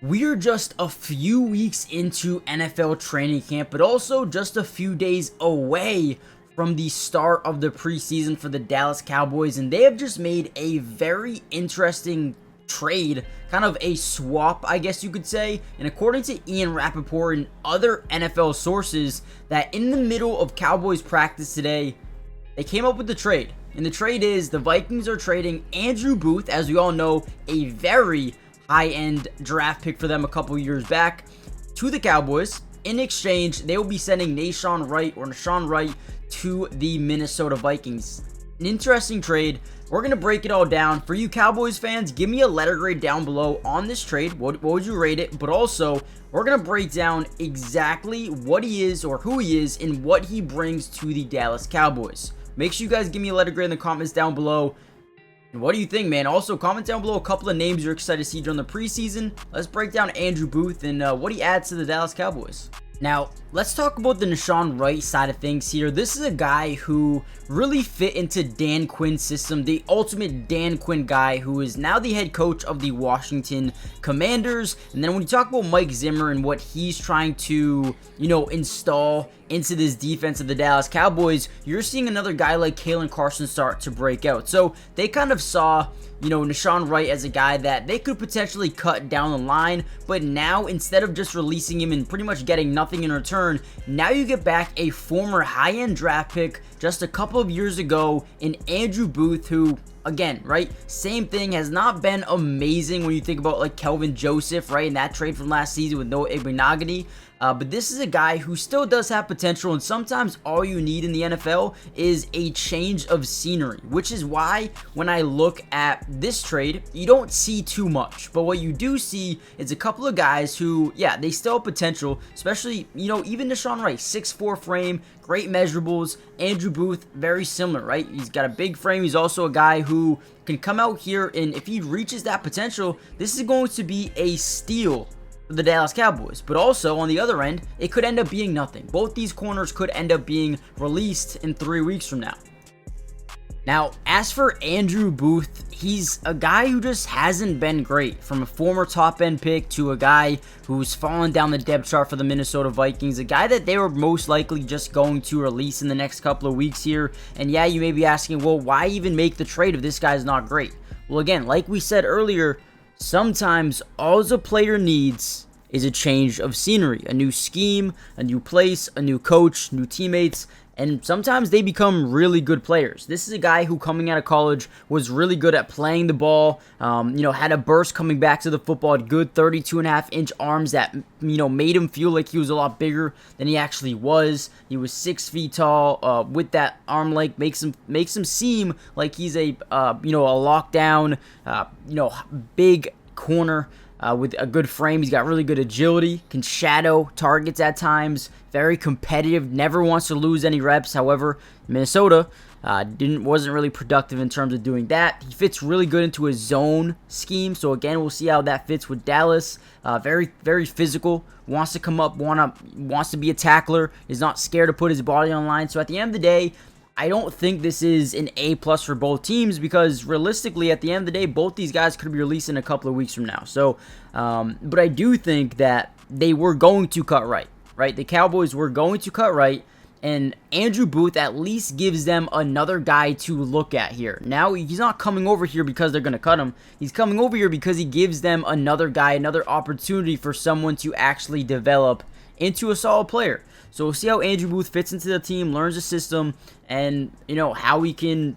We're just a few weeks into NFL training camp, but also just a few days away from the start of the preseason for the Dallas Cowboys, and they have just made a very interesting trade, kind of a swap, I guess you could say. And according to Ian Rappaport and other NFL sources, that in the middle of Cowboys practice today, they came up with the trade. And the trade is the Vikings are trading Andrew Booth, as we all know, a very high-end draft pick for them a couple years back, to the Cowboys. In exchange, they will be sending Nahshon Wright to the Minnesota Vikings. An interesting trade. We're going to break it all down. For you Cowboys fans, give me a letter grade down below on this trade. What would you rate it? But also, we're going to break down exactly what he is or who he is and what he brings to the Dallas Cowboys. Make sure you guys give me a letter grade in the comments down below. And what do you think, man? Also, comment down below a couple of names you're excited to see during the preseason. Let's break down Andrew Booth and what he adds to the Dallas Cowboys. Now, let's talk about the Nahshon Wright side of things here. This is a guy who really fit into Dan Quinn's system, the ultimate Dan Quinn guy who is now the head coach of the Washington Commanders. And then when you talk about Mike Zimmer and what he's trying to, install into this defense of the Dallas Cowboys, you're seeing another guy like Kalen Carson start to break out. So they kind of saw, Nahshon Wright as a guy that they could potentially cut down the line, but now instead of just releasing him and pretty much getting nothing in return, now you get back a former high-end draft pick just a couple of years ago in Andrew Booth, who, again, right, same thing, has not been amazing when you think about like Kelvin Joseph, right, in that trade from last season with Noah Igbinoghene. But this is a guy who still does have potential, and sometimes all you need in the NFL is a change of scenery, which is why when I look at this trade, you don't see too much. But what you do see is a couple of guys who, yeah, they still have potential, especially, even Nahshon Wright, 6'4" frame, great measurables. Andrew Booth, very similar, right? He's got a big frame. He's also a guy who can come out here, and if he reaches that potential, this is going to be a steal for the Dallas Cowboys. But also, on the other end, it could end up being nothing. Both these corners could end up being released in 3 weeks from now. Now, as for Andrew Booth, he's a guy who just hasn't been great. From a former top-end pick to a guy who's fallen down the depth chart for the Minnesota Vikings, a guy that they were most likely just going to release in the next couple of weeks here. And yeah, you may be asking, well, why even make the trade if this guy's not great? Well, again, like we said earlier, sometimes all a player needs is a change of scenery, a new scheme, a new place, a new coach, new teammates, and sometimes they become really good players. This is a guy who, coming out of college, was really good at playing the ball, had a burst coming back to the football, had good 32.5-inch arms that, made him feel like he was a lot bigger than he actually was. He was 6 feet tall, with that arm length, makes him seem like he's a lockdown, big corner. With a good frame. He's got really good agility, can shadow targets at times, very competitive, never wants to lose any reps. However, Minnesota wasn't really productive in terms of doing that. He fits really good into a zone scheme, so again, we'll see how that fits with Dallas. Very, very physical, wants to come up, wants to be a tackler, is not scared to put his body on the line. So at the end of the day, I don't think this is an A+ for both teams, because realistically, at the end of the day, both these guys could be released in a couple of weeks from now. So, but I do think that they were going to cut right? The Cowboys were going to cut right, and Andrew Booth at least gives them another guy to look at here. Now, he's not coming over here because they're going to cut him. He's coming over here because he gives them another guy, another opportunity for someone to actually develop into a solid player. So we'll see how Andrew Booth fits into the team, learns the system, and, how he can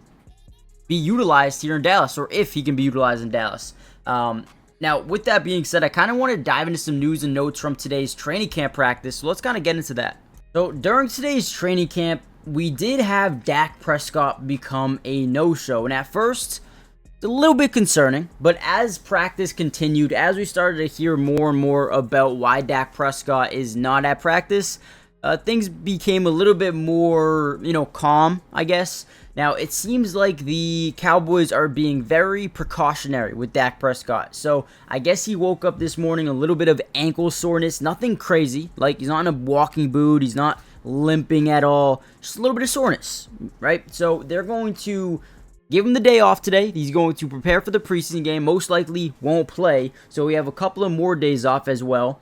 be utilized here in Dallas, or if he can be utilized in Dallas. Now, with that being said, I kind of want to dive into some news and notes from today's training camp practice, so let's kind of get into that. So during today's training camp, we did have Dak Prescott become a no-show, and at first, it's a little bit concerning, but as practice continued, as we started to hear more and more about why Dak Prescott is not at practice, things became a little bit more, calm, I guess. Now, it seems like the Cowboys are being very precautionary with Dak Prescott. So, I guess he woke up this morning a little bit of ankle soreness, nothing crazy. Like, he's not in a walking boot, he's not limping at all, just a little bit of soreness, right? So, they're going to Give him the day off today. He's going to prepare for the preseason game. Most likely won't play. So we have a couple of more days off as well.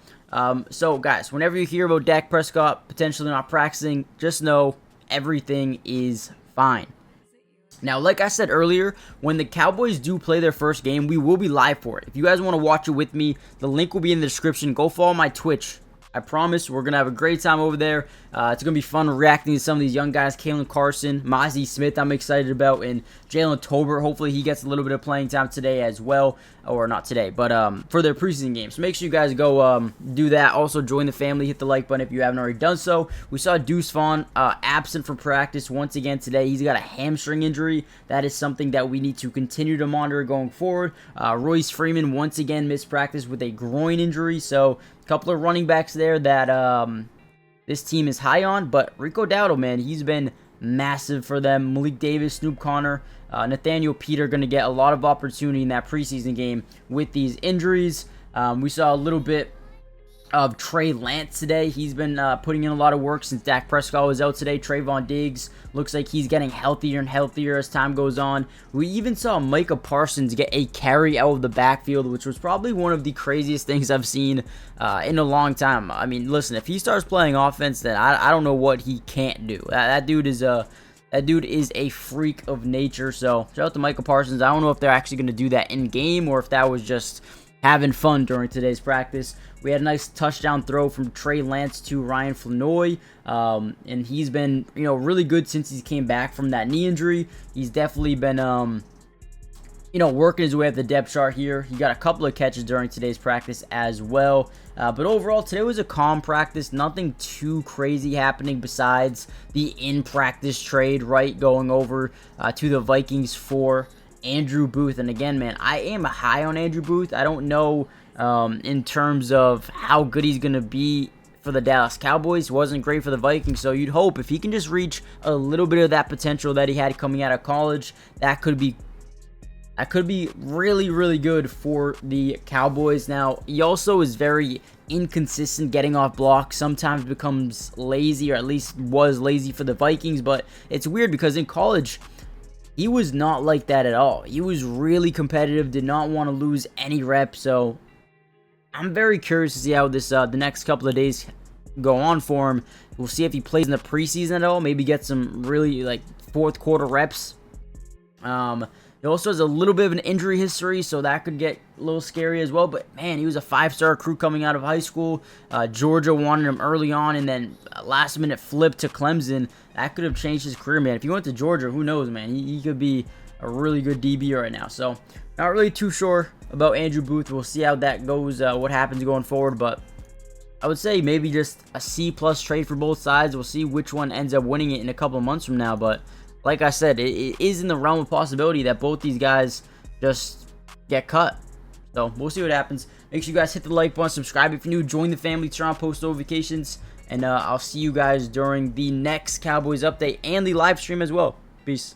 So, guys, whenever you hear about Dak Prescott potentially not practicing, just know everything is fine. Now, like I said earlier, when the Cowboys do play their first game, we will be live for it. If you guys want to watch it with me, the link will be in the description. Go follow my Twitch. I promise we're going to have a great time over there. It's going to be fun reacting to some of these young guys. Kalen Carson, Mozzie Smith I'm excited about, and Jalen Tolbert. Hopefully he gets a little bit of playing time today as well. Or not today, but for their preseason game. So make sure you guys go do that. Also join the family. Hit the like button if you haven't already done so. We saw Deuce Vaughn absent from practice once again today. He's got a hamstring injury. That is something that we need to continue to monitor going forward. Royce Freeman once again missed practice with a groin injury. So a couple of running backs there that this team is high on. But Rico Dowdle, man, he's been massive for them. Malik Davis, Snoop Connor, Nathaniel Peter going to get a lot of opportunity in that preseason game with these injuries. We saw a little bit of Trey Lance today. He's been putting in a lot of work since Dak Prescott was out today. Trayvon Diggs looks like he's getting healthier and healthier as time goes on. We even saw Micah Parsons get a carry out of the backfield, which was probably one of the craziest things I've seen in a long time. I mean, listen, if he starts playing offense, then I don't know what he can't do. That dude is a freak of nature. So shout out to Micah Parsons. I don't know if they're actually going to do that in game or if that was just having fun during today's practice. We had a nice touchdown throw from Trey Lance to Ryan Flanoy, and he's been, really good since he came back from that knee injury. He's definitely been, working his way up the depth chart here. He got a couple of catches during today's practice as well. But overall, today was a calm practice. Nothing too crazy happening besides the in-practice trade, right, going over to the Vikings for Andrew Booth. And again, man, I am high on Andrew Booth. I don't know in terms of how good he's going to be for the Dallas Cowboys. He wasn't great for the Vikings, so you'd hope if he can just reach a little bit of that potential that he had coming out of college, that could be really, really good for the Cowboys. Now, he also is very inconsistent getting off blocks. Sometimes becomes lazy, or at least was lazy for the Vikings, but it's weird because in college, he was not like that at all. He was really competitive, did not want to lose any reps. So I'm very curious to see how this the next couple of days go on for him. We'll see if he plays in the preseason at all. Maybe get some really fourth quarter reps. He also has a little bit of an injury history, so that could get a little scary as well. But, man, he was a 5-star recruit coming out of high school. Georgia wanted him early on, and then last-minute flip to Clemson. That could have changed his career, man. If he went to Georgia, who knows, man? He could be a really good DB right now. So, not really too sure about Andrew Booth. We'll see how that goes, what happens going forward. But I would say maybe just a C-plus trade for both sides. We'll see which one ends up winning it in a couple of months from now. But like I said, it is in the realm of possibility that both these guys just get cut. So we'll see what happens. Make sure you guys hit the like button, subscribe if you're new, join the family, turn on post notifications, and I'll see you guys during the next Cowboys update and the live stream as well. Peace.